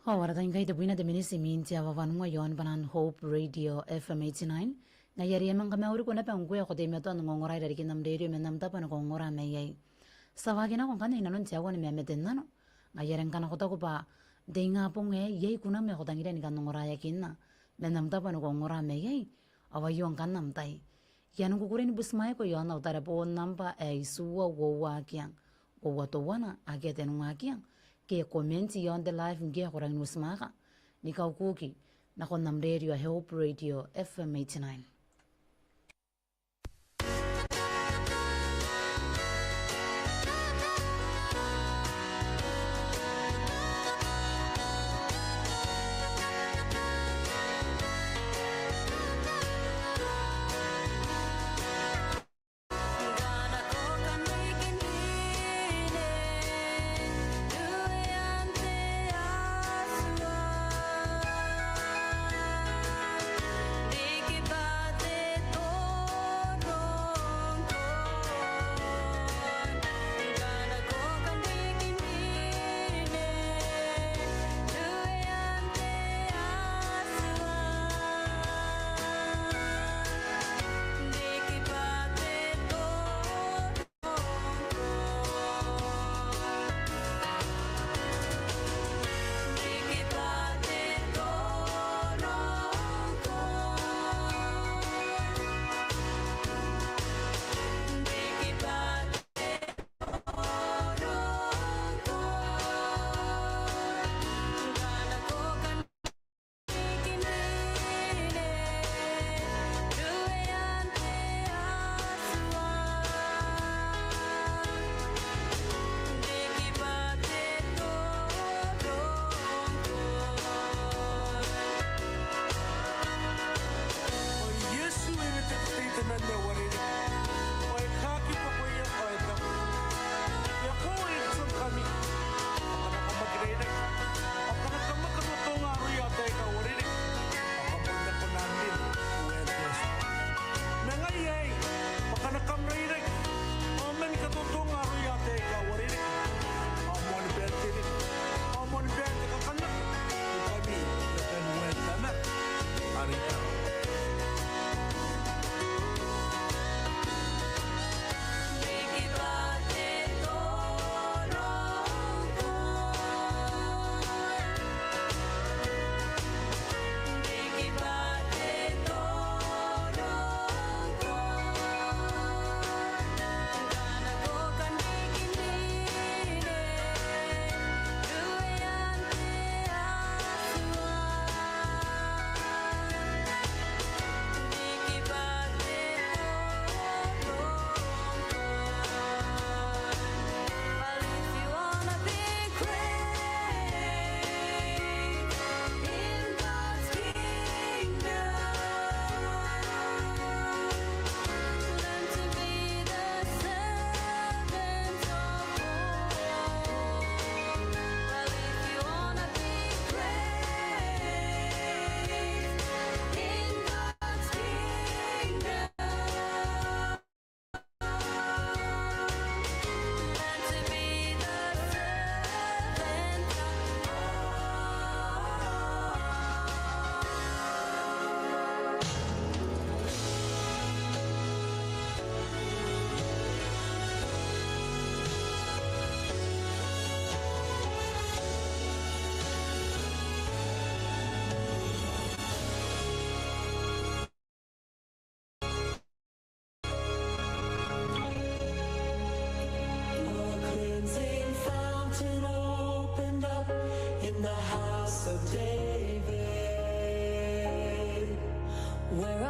Hawara da ngai da buina de minisi minti awa vanua yon banan Hope Radio FM 89 na yari emang kame uri kuna pa ngwe ko de meto an ngongora dari kinam radio menam ta pan ngongora me yai sawagi na kon kan ina non tiago ni me meten nano nga yaren kana ko ko pa de nga ponge yai kuna me ko tangira ni kan ngongora ya kinna menam ta pan ngongora me yai awa yon kan nam tai yan ko kuren busmai ko yon utara po nampa e suwa wo kyang wo to wana agete no kyang ke komenti yon the live ngia ko rang nusmaka ni ka kuki na kon nam radio Hope Radio FM 89. Bye.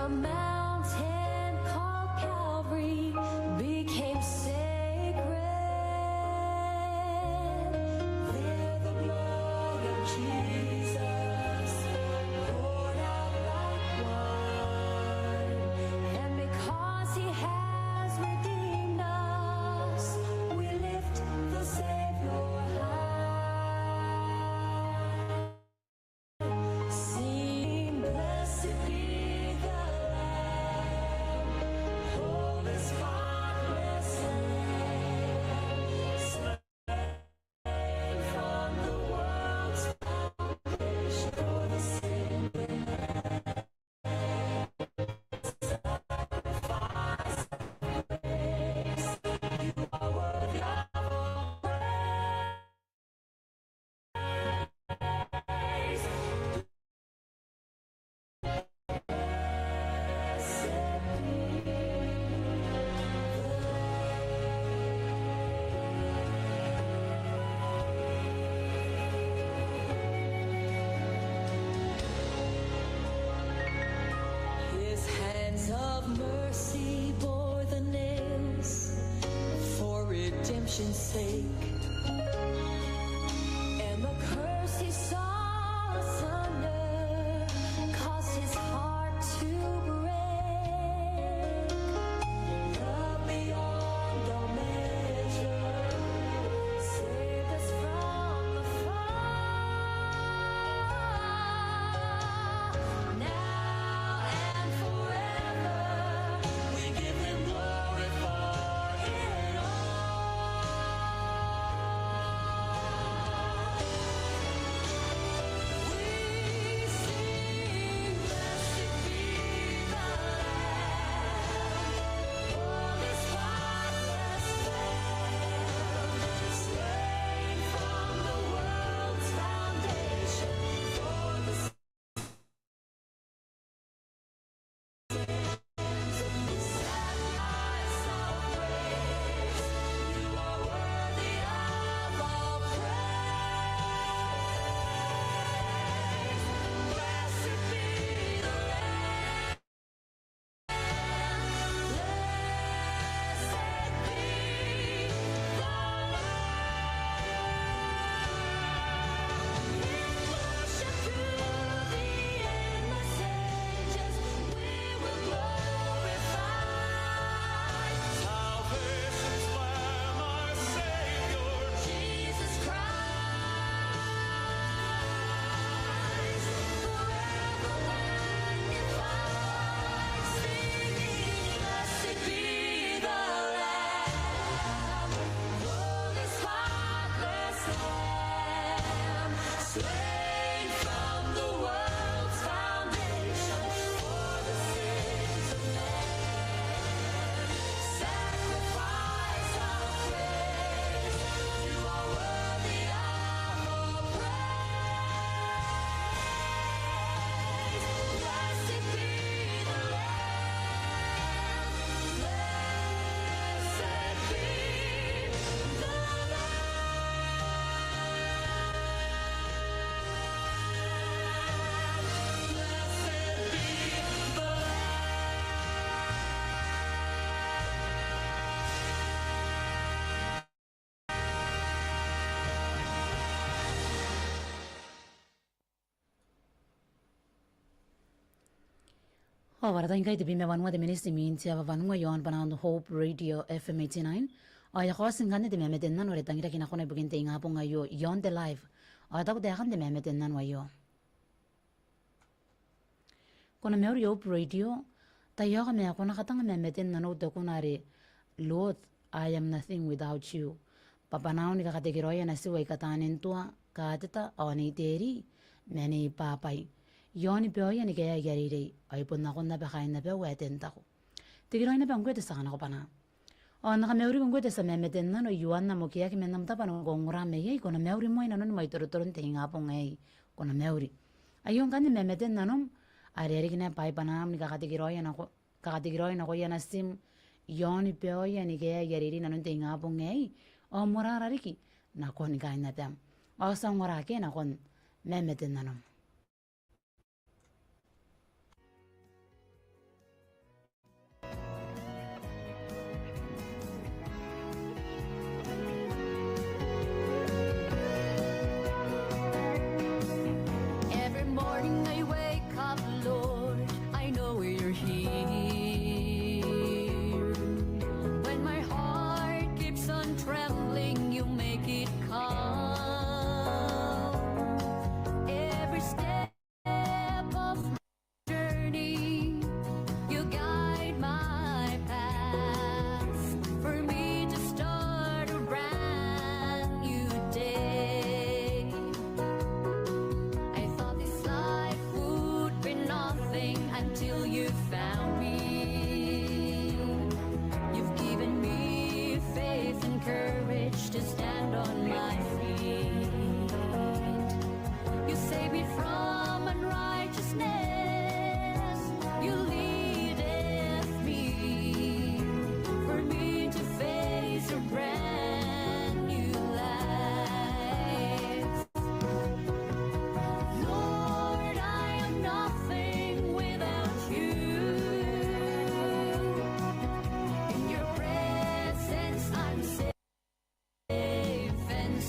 a mountain called Calvary became sacred. There the blood of Jesus poured out like wine, and because He has redeemed us, we lift the Savior high. Sing, blessed be the Lamb, holy, spotless Lamb, slain from the world's foundation for the sin sacrifice of grace. You are worthy of all praise. His hands of mercy bore the nails for redemption's sake, and the curse He saw asunder caused His heart to break. Love beyond all measure saved us from the fall. Now and forever we give Him glory for it all. We sing, blessed be the Lamb, holy, spotless Lamb, slain from the world's foundation for the sins of the sacrifice of grace. You are worthy of all praise. Blessed be the Lamb. Blessed be the Lamb. Worship through the endless ages, we will glorify. Salvation's Lamb, our Savior, Jesus Christ, forever magnified, singing, blessed be the Lamb, holy, spotless Lamb, slain from the world's foundation for the sins of man, sacrifice of praise. You are worthy of all praise. Blessed be the Lamb. Blessed be the Blessed be the Warta ingai te bime vanua de ministri minti ava vanua yon panando Hope Radio FM 89. Aya khosin ngane de meme dennan ore tangira kina khona bugente inga ponga yo yon de live. Aya tak de khan de meme dennan wayo. Kona meuri Hope Radio ta yoga me kona katanga meme dennan o de kunare Lord I am nothing without you. Papa nao ni kakate kiroya na siwa ikatanen tua kateta awani teri meni papai. Yoni peoya ni kaya yarire ay pun nakon na bakain na peo weten tako. Tigiroy na pangkwete sa kana ko pana. O nakameuri kongkwete sa memeten na no yuan na mo kaya ki menam tapa no gongura me yay kona meuri mo ina no may turuturun te nga po ngay kona meuri. Ayong kan memeten na nom ari kina pai panam ni kakatigiroy na ko yana sim yoni peoya ni kaya yarire na no te nga po ngay o morarariki na ko ni kain na pem. O sa ngorake na kon memeten na nom.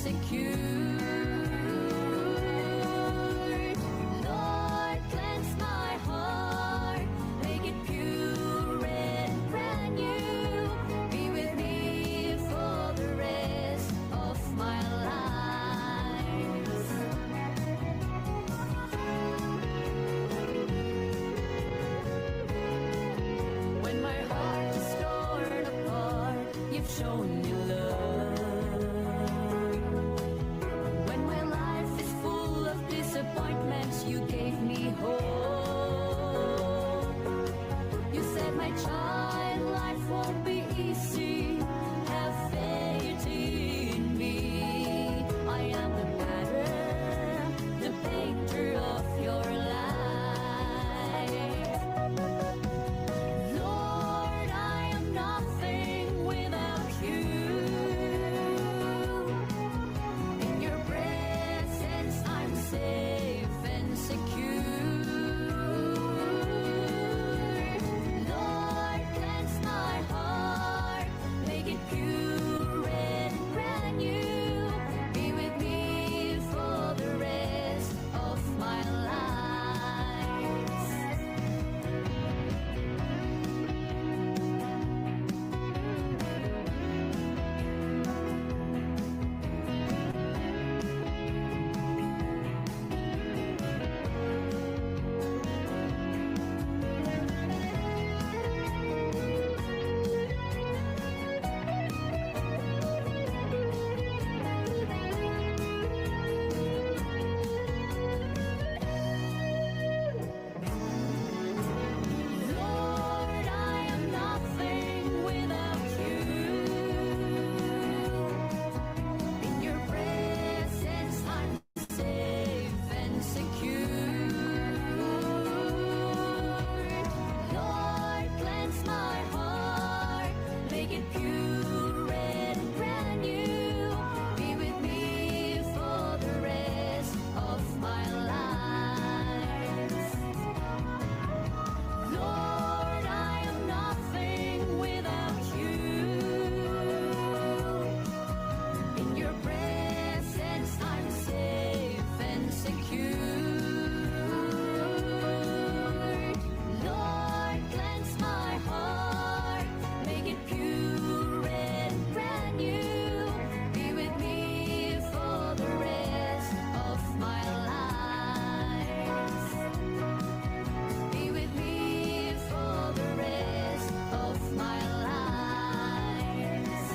secure. Lord, cleanse my heart, make it pure and brand new. Be with me for the rest of my life. When my heart is torn apart, you've shown me love. When my life is full of disappointments, you gave me hope. You said, my child, life won't be easy. Have faith in me. I am the pattern, the painter of your life. Lord, I am nothing without you. In your presence, I'm safe and secure. Lord, cleanse my heart, make it pure and brand new. Be with me for the rest of my life. Lord, I am nothing without you. In your presence, I'm safe and secure. Lord, cleanse my heart, make it pure and brand new. Be with me for the rest of my life. Lord, I am nothing without you. In your presence, I'm safe and secure. Lord, cleanse my heart, make it pure and brand new. Be with me for the rest of my life. Be with me for the rest of my life.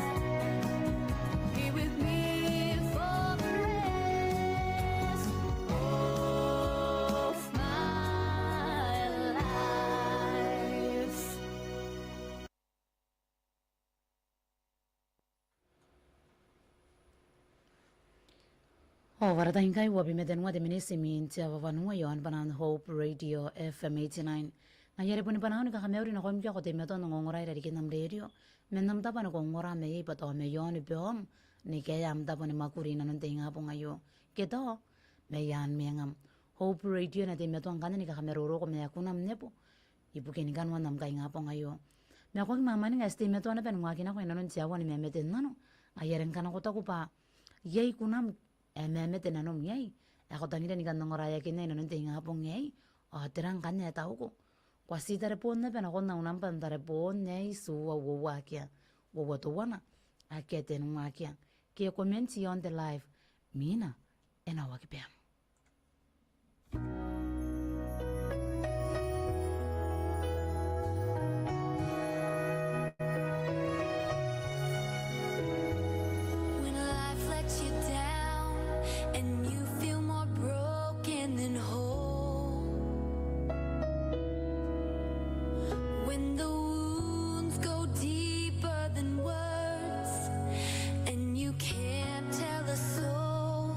Be with me for the rest of my life. Ovara ingai wabi medenwa de minisi minti ava vanua yon banan Hope Radio FM 89. Na yere puni panahun ka kameuri na komkia kote meto na ngongora ira dikinam radio. Menam tapa na ngongora me yi pato me yon beom ni ke yam tapa ni makuri na nunte nga po ngayo. Keto me yan me ngam Hope Radio na de meto ang kanan ni ka kameruro ko me akunam nepo. Ibu kini kan wanam kai nga po ngayo. Me ako mama ni nga sti meto na pen ngakina ko ina nun siya wani me meten nano. Ayeren kana ko takupa. Yay kunam meme tenanom yai ako tangira ni kan ngoraya kinai non tinga pong yai o terang kan ya tau ko kwasi tare pon na pena kon na unam pan tare pon yai su wa kia wa to wana akete no makia ke komenti on the live mina ena wa kipem When life lets you down and you feel more broken than whole, when the wounds go deeper than words and you can't tell a soul,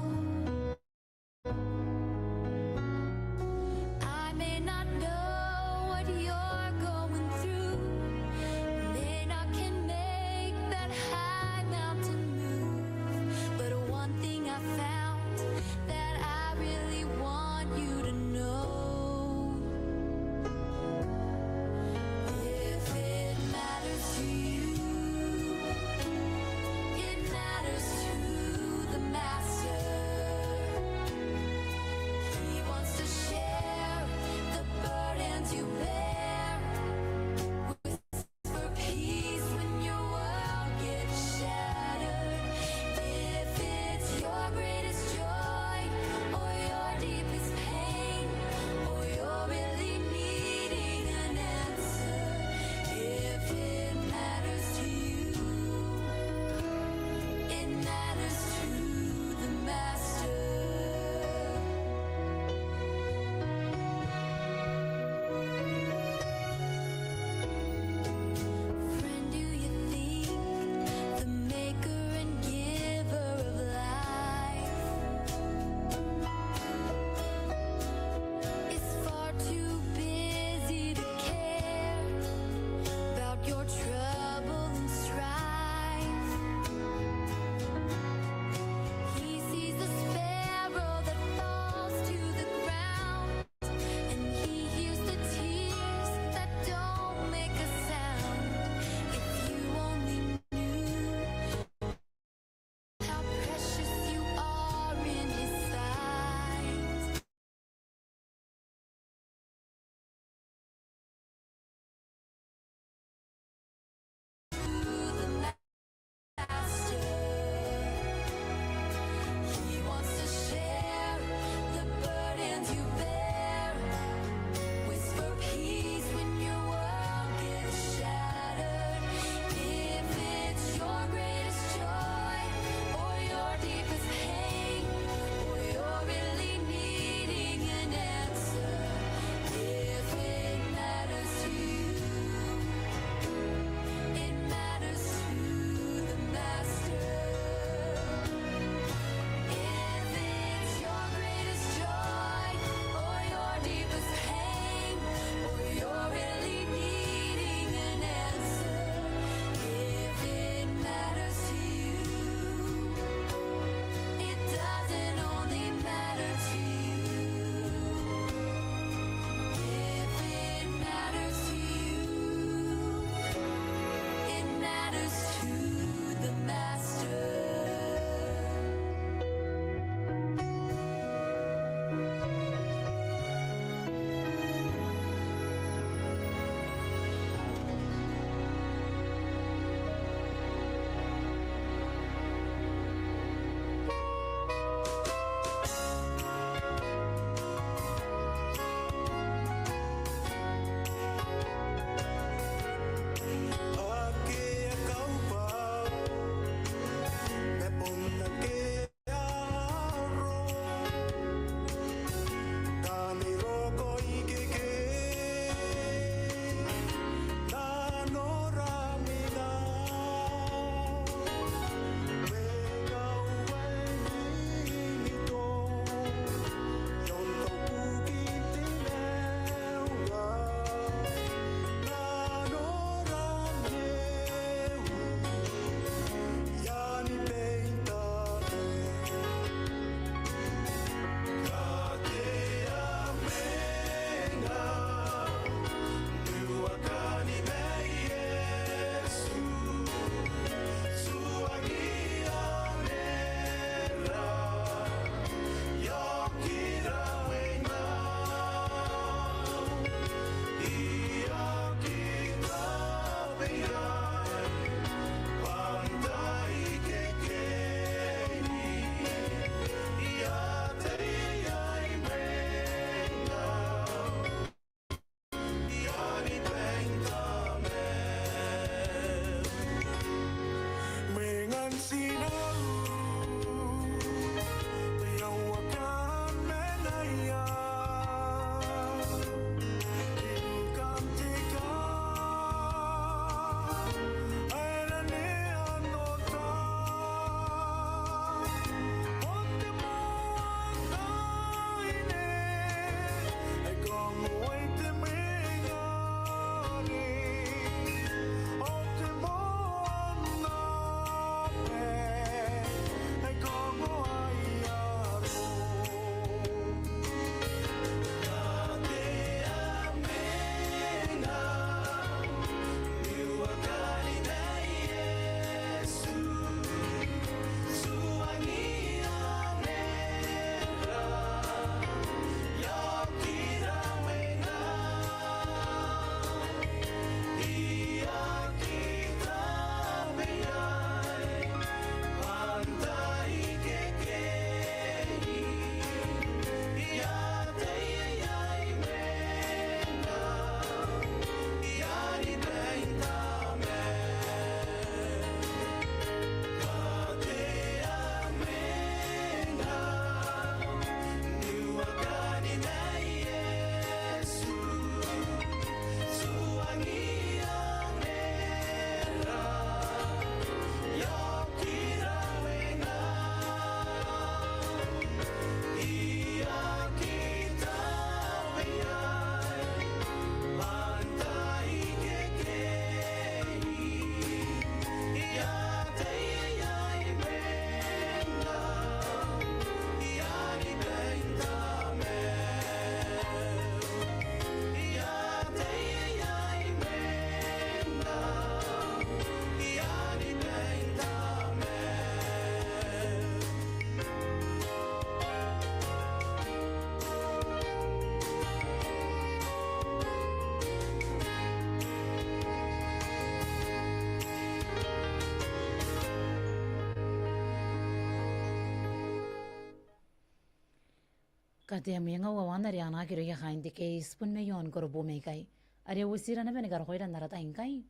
Kati amenga wa wana ri ana kiro ya hain dike spoon me yon koro bo me kai. Are usira na bene gar hoira narata inkai.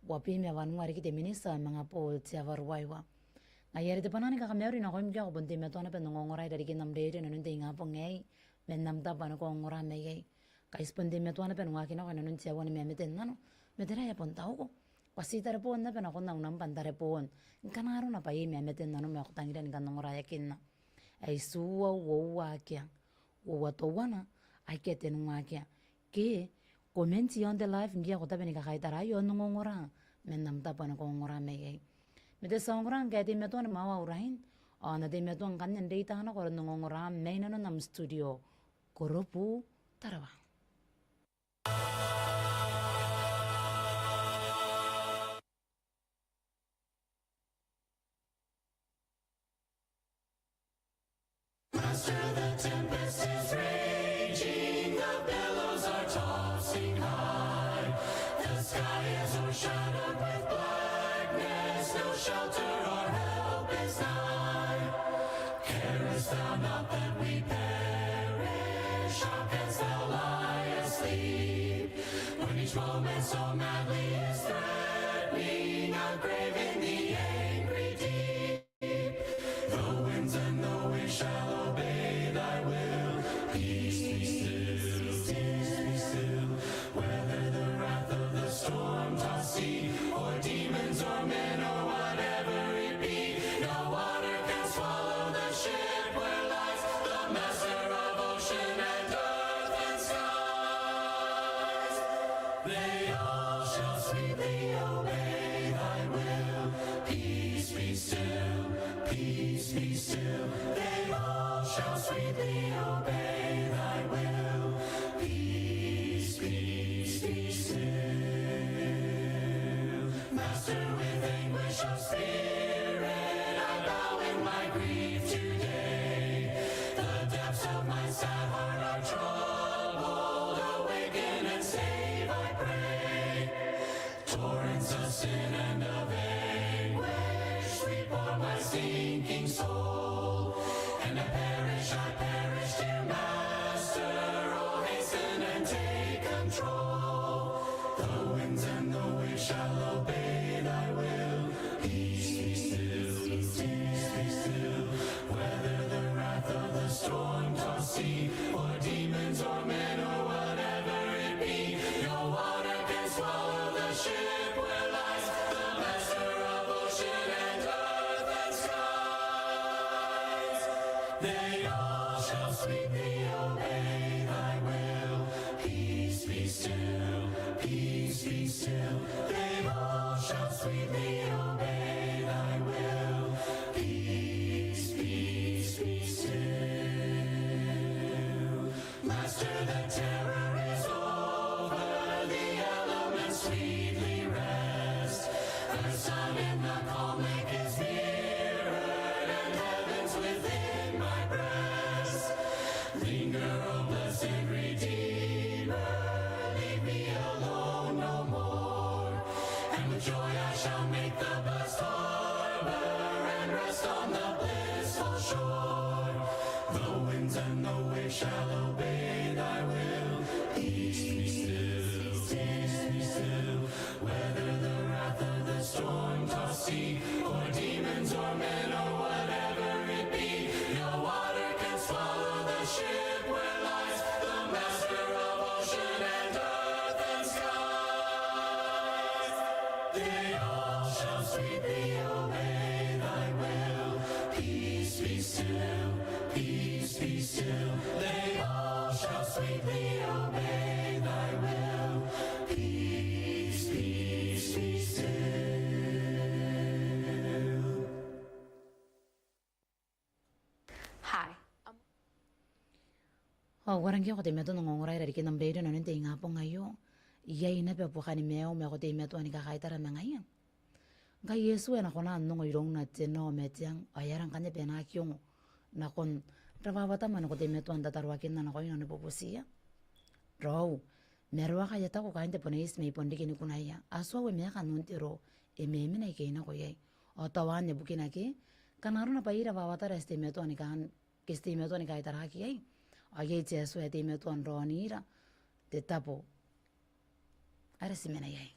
Wapi me wan ngari kite minisa mga po tia warwaiwa. Ngayari te panani ka kameri na koim kya ko bonte me tona pe ngongorai dari kinam dere na nunte inga po ngai. Men nam ta pano ko ngora me gai. Kai sponde me tona pe ngaki na ko na nunte wani me meten nano. Metera ya pon tau ko. Pasita re pon na pe na ko na unam pantare pon. Kanaro na pa i me meten nano me ko tangira ni kanongora yakin na. Ai suwa wo kya. Wo to wana ai kete nunga kya. Ke komenti on the live ngia ko tabe ni ka kaitara yo ngongora. Men nam ta pano ko ngora me gai. Mete songran kaya di metuan mawa urahin. Na di metuan kanyan data na koro nongongora may na nam studio. Koropu tarawa. Master, the tempest is raging, the billows are tossing high. The sky is overshadowed with blackness, no shelter or help is nigh. Carest thou not that we perish, how canst thou lie asleep? When each moment so madly is threatening, a grave in the angry deep. The winds and the waves shall obey thy will. Peace be still, peace be still. Whether the wrath of the storm-tossed sea, or demons or men or whatever it be, no water can swallow the ship where lies the master of ocean and earth and skies. They all shall sweetly obey thy will. Peace be still, peace be still. They all shall sweetly obey thy will. Peace be still. Master, with anguish of spirit, I bow in my grief today. The depths of my sad heart are troubled. Awaken and save, I pray. Torrents of sin and of anguish sweep o'er my sinking soul. And I perish, dear Master. Oh, hasten and take control. The winds and the waves shall obey thy will. Peace be still, peace be still. Whether the wrath of the storm-tossed sea, or demons or men or whatever it be, no water can swallow the ship where lies the master of ocean and earth and skies. They all shall sweetly obey thy will. Peace be still, peace be still. They all shall sweetly obey thy will. Peace be still. Master, the terror is over, the elements sweetly rest. The sun in the calm lake is mirrored, and heaven's within my breast. Linger, O blessed Redeemer, leave me alone no more. And with joy I shall make the blessed harbor, and rest on the blissful shore. The winds and the waves shall obey thy will. Peace be still, peace be still. Whether the wrath of the storm-tossed sea, or demons or men or whatever it be, no water can swallow the ship where lies the master of ocean and earth and skies. They all shall sweetly obey thy will. Peace be still, peace be still. They all shall sweetly obey thy will. Peace be still. Hi. Warang kyo kote meto ngongorai dari kinam dere na nunte inga po ngayo. Iya ina pe po kani meo me kote meto ani kakaitara me ngayon. Ga Yesu na kona nungo irong na teno metiang ayarang kanya pe na kyong na kon rababata man kote meto anda tarwakin na koy na poposia. Raw merwa kaya ta ko kainte pone is me pondi kini kunaya. Aswa we me kanunti ro e me na ke na koy. O tawan ne bukina ke kanaro na paira babata reste meto ani kan keste meto ani kaitara ki ai. Age Jesu e te me tuan ronira, te tapo. Ara si mena iei.